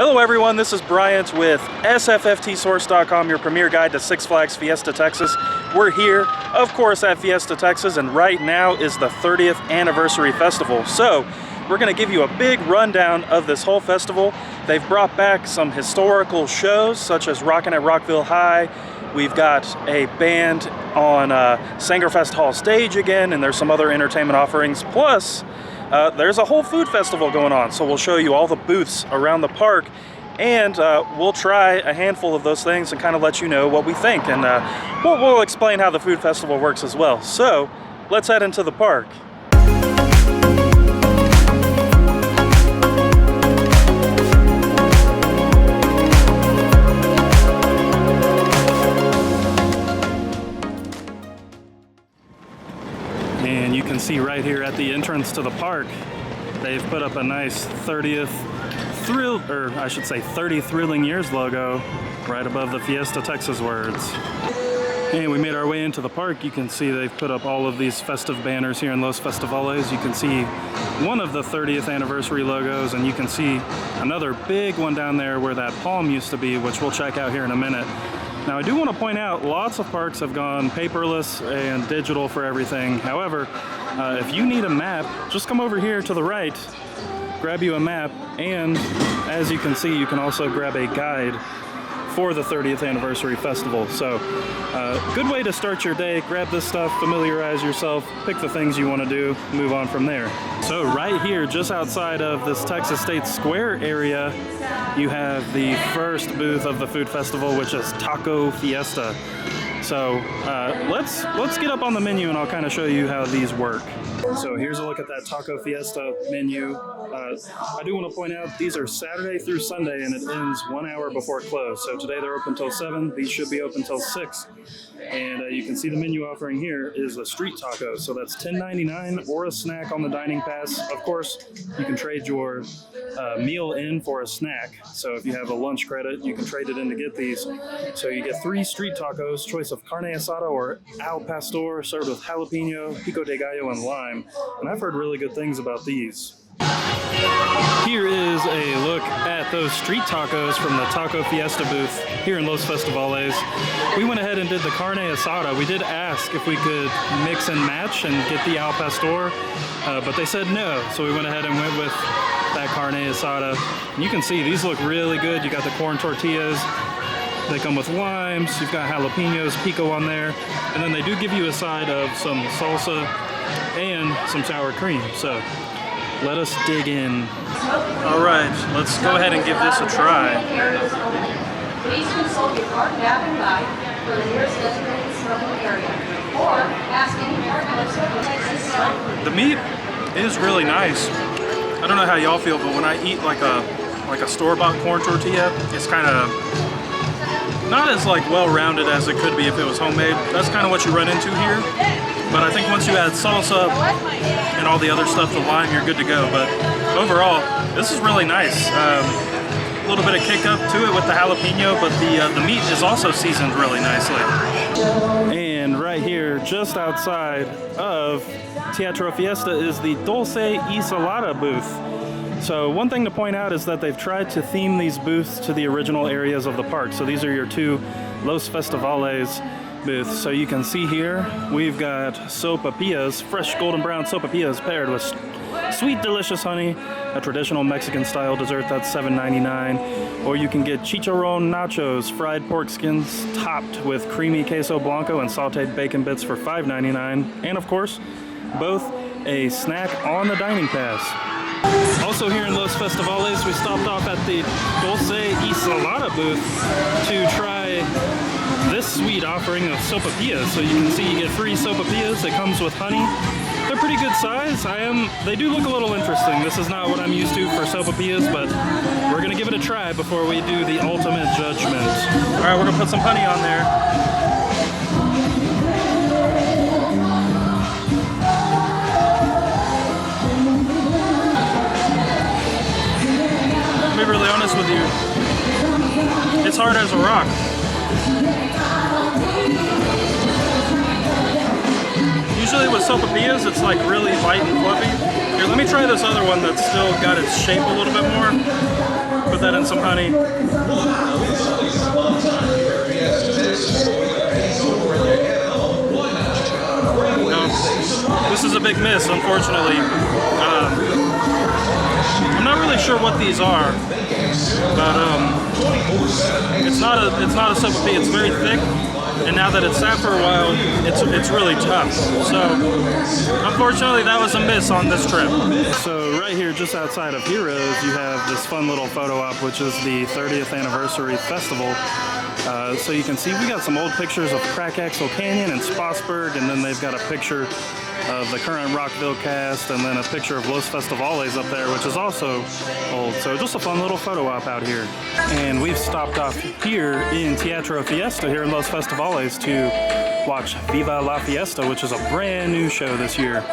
Hello everyone, this is Bryant with sfftsource.com, your premier guide to Six Flags Fiesta Texas. We're here, of course, at Fiesta Texas, and right now is the 30th anniversary festival. So we're going to give you a big rundown of this whole festival. They've brought back some historical shows, such as Rockin at Rockville High. We've got a band on Sangerfest Hall stage again, and there's some other entertainment offerings. Plus, there's a whole food festival going on, so we'll show you all the booths around the park, and we'll try a handful of those things and kind of let you know what we think, and we'll explain how the food festival works as well. So let's head into the park. And you can see right here at the entrance to the park, they've put up a nice 30 Thrilling Years logo right above the Fiesta Texas words. And we made our way into the park. You can see they've put up all of these festive banners here in Los Festivales. You can see one of the 30th anniversary logos, and you can see another big one down there where that palm used to be, which we'll check out here in a minute. Now, I do want to point out, lots of parks have gone paperless and digital for everything. However, if you need a map, just come over here to the right, grab you a map, and as you can see, you can also grab a guide for the 30th anniversary festival. So, good way to start your day. Grab this stuff, familiarize yourself, pick the things you want to do, move on from there. So right here, just outside of this Texas State Square area, you have the first booth of the food festival, which is Taco Fiesta. So let's get up on the menu and I'll kind of show you how these work. So here's a look at that Taco Fiesta menu. I do want to point out these are Saturday through Sunday and it ends 1 hour before close. So today they're open till 7. These should be open till 6. And you can see the menu offering here is a street taco. So that's $10.99 or a snack on the dining pass. Of course, you can trade your meal in for a snack. So if you have a lunch credit, you can trade it in to get these. So you get 3 street tacos, choice of carne asada or al pastor, served with jalapeno, pico de gallo, and lime. And I've heard really good things about these. Here is a look at those street tacos from the Taco Fiesta booth here in Los Festivales. We went ahead and did the carne asada. We did ask if we could mix and match and get the al pastor, but they said no. So we went ahead and went with that carne asada. And you can see these look really good. You got the corn tortillas. They come with limes. You've got jalapenos, pico on there. And then they do give you a side of some salsa and some sour cream. So let us dig in. All right, let's go ahead and give this a try. Please consult your park map and guide for the nearest designated smoking area, or ask any park. The meat is really nice. I don't know how y'all feel, but when I eat like a store-bought corn tortilla, it's kind of not as well-rounded as it could be if it was homemade. That's kind of what you run into here. But I think once you add salsa and all the other stuff to lime, you're good to go. But overall, this is really nice. A little bit of kick up to it with the jalapeno, but the meat is also seasoned really nicely. And right here, just outside of Teatro Fiesta, is the Dolce Island booth. So one thing to point out is that they've tried to theme these booths to the original areas of the park. So these are your 2 Los Festivales booth. So you can see here we've got sopapillas, fresh golden brown sopapillas paired with sweet delicious honey, a traditional Mexican style dessert that's $7.99, or you can get chicharron nachos, fried pork skins topped with creamy queso blanco and sauteed bacon bits for $5.99, and of course both a snack on the dining pass. Also here in Los Festivales, we stopped off at the Dolce Island booth to try this sweet offering of sopapillas. So you can see you get 3 sopapillas. It comes with honey. They're pretty good size. They do look a little interesting. This is not what I'm used to for sopapillas, but we're gonna give it a try before we do the ultimate judgment. All right, we're gonna put some honey on there. To be really honest with you, it's hard as a rock. Usually with sopapillas, it's like really light and fluffy. Here, let me try this other one that's still got its shape a little bit more. Put that in some honey. No, this is a big miss, unfortunately. I'm not really sure what these are, but it's not a sopapilla. It's very thick, and now that it's sat for a while, it's really tough. So unfortunately, that was a miss on this trip. So right here, just outside of Heroes, you have this fun little photo op, which is the 30th anniversary festival. So you can see we got some old pictures of Crack Axle Canyon and Spotsburg, and then they've got a picture of the current Rockville cast, and then a picture of Los Festivales up there, which is also old. So just a fun little photo op out here. And we've stopped off here in Teatro Fiesta here in Los Festivales to watch Viva la Fiesta, which is a brand new show this year.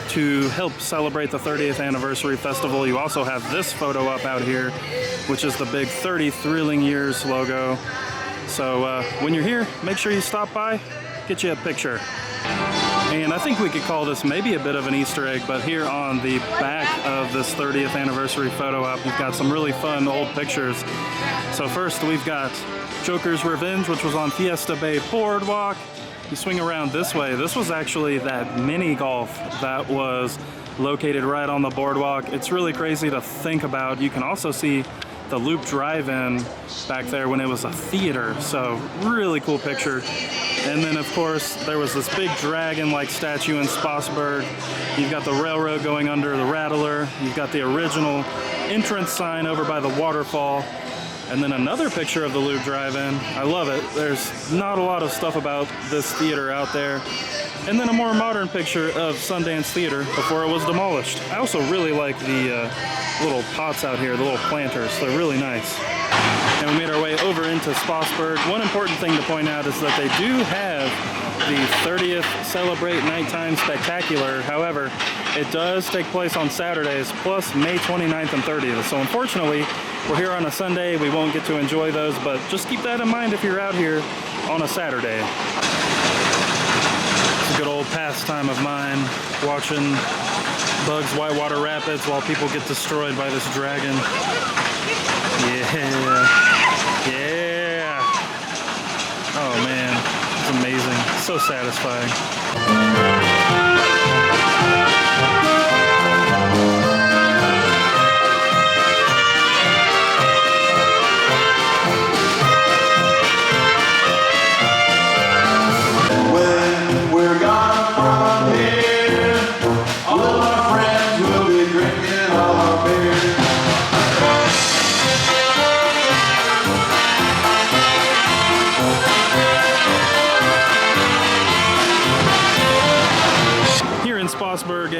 To help celebrate the 30th anniversary festival, you also have this photo up out here, which is the big 30 Thrilling Years logo. So when you're here, make sure you stop by, get you a picture. And I think we could call this maybe a bit of an Easter egg, but here on the back of this 30th anniversary photo op, you've got some really fun old pictures. So first we've got Joker's Revenge, which was on Fiesta Bay Boardwalk. You swing around this way. This was actually that mini golf that was located right on the boardwalk. It's really crazy to think about. You can also see the Loop Drive-In back there when it was a theater. So really cool picture. And then of course there was this big dragon-like statue in Spotsburg. You've got the railroad going under the Rattler. You've got the original entrance sign over by the waterfall. And then another picture of the Loop Drive-In. I love it. There's not a lot of stuff about this theater out there. And then a more modern picture of Sundance Theater before it was demolished. I also really like the little pots out here, the little planters. They're really nice. And we made our way over into Spotsburg. One important thing to point out is that they do have the 30th Celebrate Nighttime Spectacular. However, it does take place on Saturdays, plus May 29th and 30th. So unfortunately, we're here on a Sunday. We won't get to enjoy those, but just keep that in mind if you're out here on a Saturday. It's a good old pastime of mine, watching Bugs Whitewater Rapids while people get destroyed by this dragon. Yeah. Yeah. Oh man, it's amazing. So satisfying.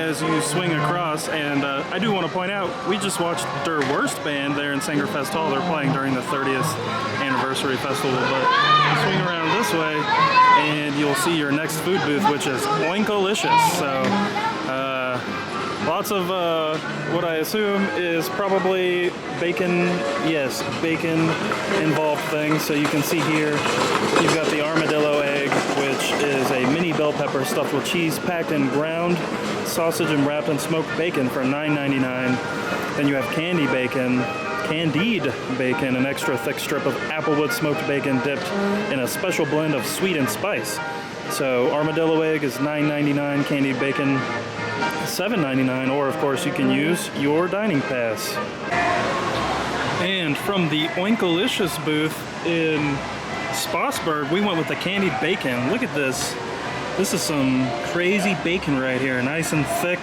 as you swing across. And I do want to point out, we just watched their worst band there in Sangerfest Hall. They're playing during the 30th anniversary festival, but swing around this way and you'll see your next food booth, which is Oinkalicious. So lots of what I assume is probably bacon, yes, bacon involved things. So you can see here, you've got the armadillo egg, which is a mini bell pepper stuffed with cheese, packed in ground sausage and wrapped in smoked bacon for $9.99. Then you have candied bacon, an extra thick strip of applewood smoked bacon dipped in a special blend of sweet and spice. So armadillo egg is $9.99, candied bacon $7.99, or of course you can use your dining pass. And from the Oinkalicious booth in Spotsburg, we went with the candied bacon. Look at this. This is some crazy bacon right here, nice and thick.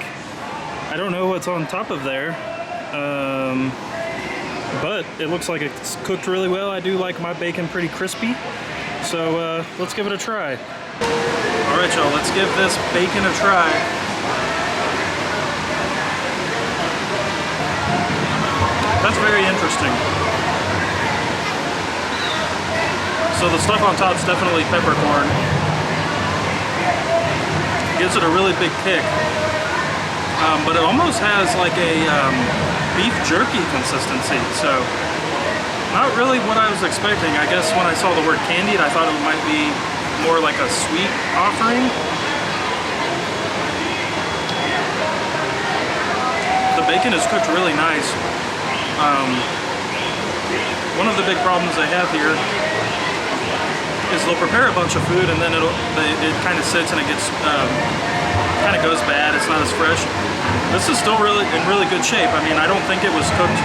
I don't know what's on top of there, but it looks like it's cooked really well. I do like my bacon pretty crispy, so let's give it a try. All right, y'all, let's give this bacon a try. That's very interesting. So the stuff on top is definitely peppercorn. Gives it a really big kick. But it almost has like a beef jerky consistency. So not really what I was expecting. I guess when I saw the word candied, I thought it might be more like a sweet offering. The bacon is cooked really nice. One of the big problems they have here is they'll prepare a bunch of food and then it kind of sits and it gets kind of goes bad. It's not as fresh. This is still really in really good shape. I mean, I don't think it was cooked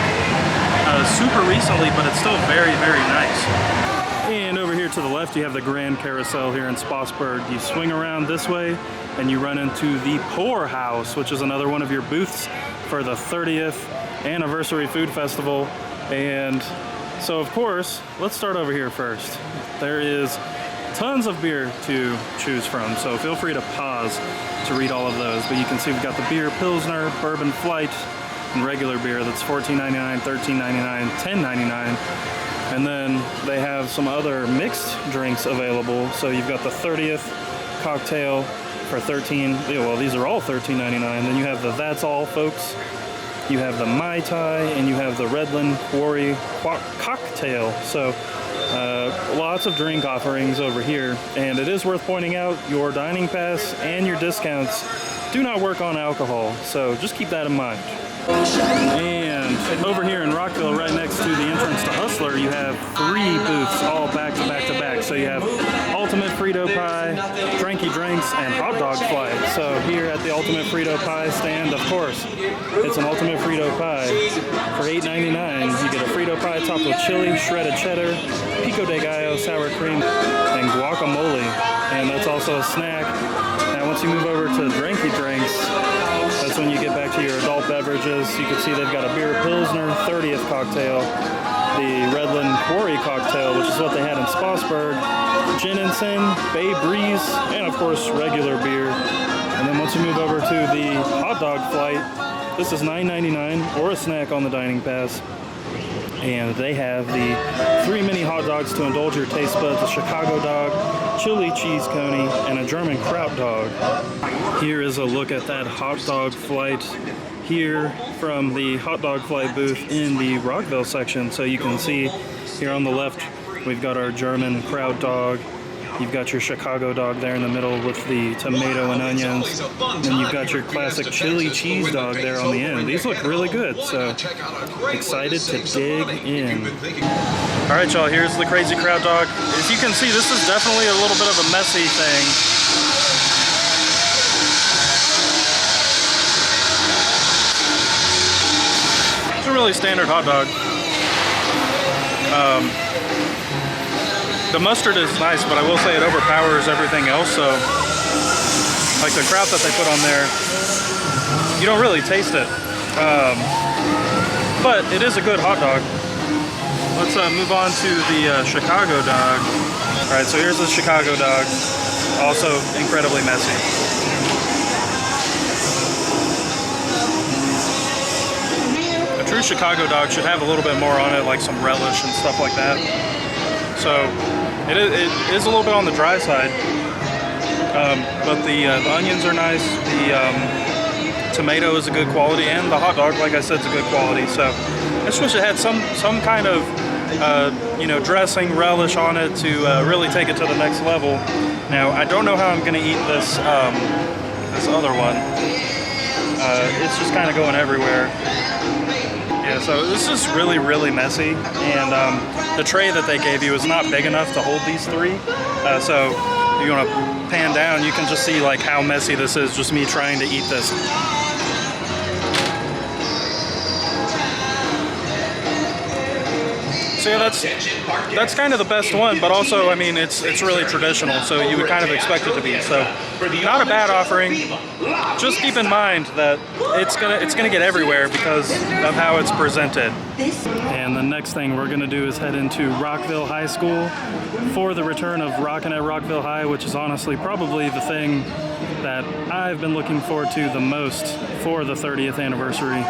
super recently, but it's still very, very nice. And over here to the left, you have the Grand Carousel here in Spotsburg. You swing around this way and you run into the Poorhouse, which is another one of your booths for the 30th anniversary food festival. And so of course, let's start over here first. There is tons of beer to choose from, so feel free to pause to read all of those. But you can see we've got the beer Pilsner, Bourbon Flight, and regular beer that's $14.99, $13.99, $10.99. And then they have some other mixed drinks available. So you've got the 30th cocktail for well, these are all $13.99. Then you have the That's All Folks. You have the Mai Tai, and you have the Redland Quarry cocktail. So lots of drink offerings over here. And it is worth pointing out, your dining pass and your discounts do not work on alcohol. So just keep that in mind. And over here in Rockville, right next to the entrance to Hustler, you have 3 booths all back to back to back. So you have Ultimate Frito Pie, Drinky Drinks, and Hot Dog Flight. So here at the Ultimate Frito Pie stand, of course, it's an Ultimate Frito Pie. For $8.99, you get a Frito Pie topped with chili, shredded cheddar, pico de gallo, sour cream, and guacamole. And that's also a snack. Now once you move over to Drinky Drinks, that's when you get back to your adult beverages. You can see they've got a beer Pilsner 30th cocktail, the Redland Quarry cocktail, which is what they had in Spotsburg, Gin and Sin, Bay Breeze, and of course regular beer. And then once you move over to the Hot Dog Flight, this is $9.99 or a snack on the dining pass. And they have the 3 mini hot dogs to indulge your taste buds, a Chicago dog, chili cheese coney, and a German kraut dog. Here is a look at that hot dog flight here from the hot dog flight booth in the Rockville section. So you can see here on the left, we've got our German kraut dog. You've got your Chicago dog there in the middle with the tomato and onions. And you've got your classic chili cheese dog there on the end. These look really good, so excited to dig in. All right, y'all, here's the crazy kraut dog. As you can see, this is definitely a little bit of a messy thing. It's a really standard hot dog. The mustard is nice, but I will say it overpowers everything else. So, like the kraut that they put on there, you don't really taste it. But it is a good hot dog. Let's move on to the Chicago dog. All right, so here's the Chicago dog. Also incredibly messy. true Chicago dog should have a little bit more on it, like some relish and stuff like that. So it is a little bit on the dry side, but the onions are nice. The tomato is a good quality, and the hot dog, like I said, is a good quality. So I just wish it had some kind of you know, dressing, relish on it to really take it to the next level. Now I don't know how I'm going to eat this this other one. It's just kind of going everywhere. Yeah, so this is really messy, and the tray that they gave you is not big enough to hold these three. So if you want to pan down, you can just see like how messy this is, just me trying to eat this. So yeah, that's kind of the best one, but also, I mean, it's really traditional, so you would kind of expect it to be. So not a bad offering. Just keep in mind that it's gonna get everywhere because of how it's presented. And the next thing we're gonna do is head into Rockville High School for the return of Rockin at Rockville High, which is honestly probably the thing that I've been looking forward to the most for the 30th anniversary.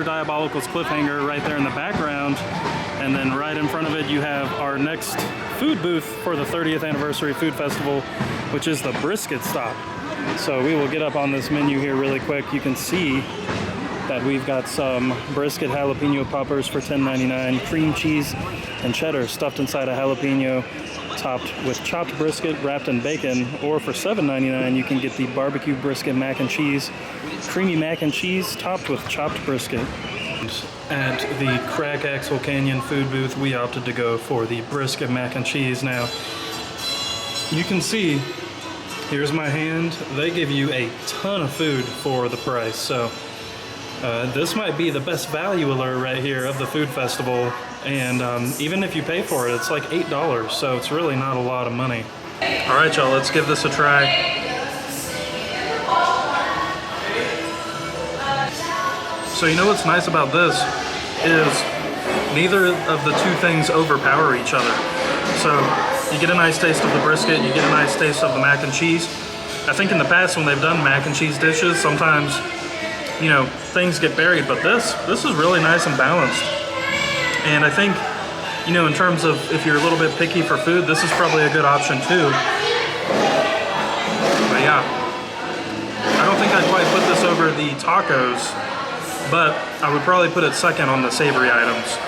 Diabolical's cliffhanger right there in the background. And then right in front of it, you have our next food booth for the 30th Anniversary Food Festival, which is the Brisket Stop. So we will get up on this menu here really quick. You can see that we've got some brisket jalapeno poppers for $10.99, cream cheese and cheddar stuffed inside a jalapeno, topped with chopped brisket wrapped in bacon, or for $7.99 you can get the barbecue brisket mac and cheese, creamy mac and cheese topped with chopped brisket. At the Crack Axle Canyon food booth, we opted to go for the brisket mac and cheese. Now, you can see, here's my hand, they give you a ton of food for the price, so this might be the best value alert right here of the food festival, and even if you pay for it, it's like $8, so it's really not a lot of money. All right, y'all, let's give this a try. So you know what's nice about this is neither of the two things overpower each other. So you get a nice taste of the brisket, you get a nice taste of the mac and cheese. I think in the past when they've done mac and cheese dishes, sometimes, you know, things get buried, but this is really nice and balanced. And I think, you know, in terms of if you're a little bit picky for food, this is probably a good option too. But yeah, I don't think I'd quite put this over the tacos, but I would probably put it second on the savory items.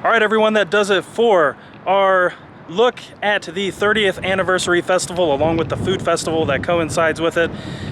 All right, everyone, that does it for our look at the 30th Anniversary Festival, along with the food festival that coincides with it.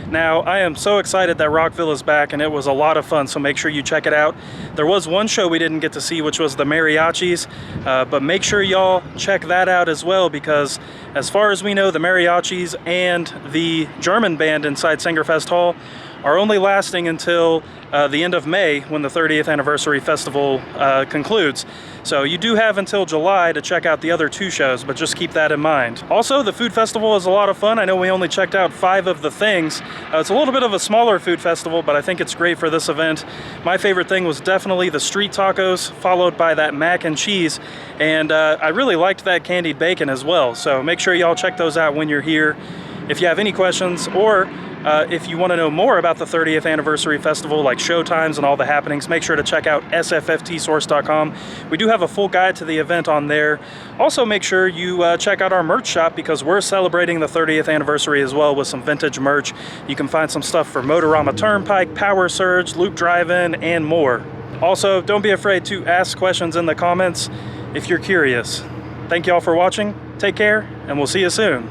Now, I am so excited that Rockville is back, and it was a lot of fun, so make sure you check it out. There was one show we didn't get to see, which was the mariachis, but make sure y'all check that out as well, because as far as we know, the mariachis and the German band inside Singerfest Hall are only lasting until the end of May, when the 30th Anniversary Festival concludes. So you do have until July to check out the other two shows, but just keep that in mind. Also, the food festival is a lot of fun. I know we only checked out 5 of the things. It's a little bit of a smaller food festival, but I think it's great for this event. My favorite thing was definitely the street tacos, followed by that mac and cheese, and I really liked that candied bacon as well. So make sure y'all check those out when you're here. If you have any questions, or if you want to know more about the 30th Anniversary Festival, like show times and all the happenings, make sure to check out sfftsource.com. We do have a full guide to the event on there. Also, make sure you check out our merch shop, because we're celebrating the 30th anniversary as well with some vintage merch. You can find some stuff for Motorama Turnpike, Power Surge, Loop Drive-In, and more. Also, don't be afraid to ask questions in the comments if you're curious. Thank y'all for watching. Take care, and we'll see you soon.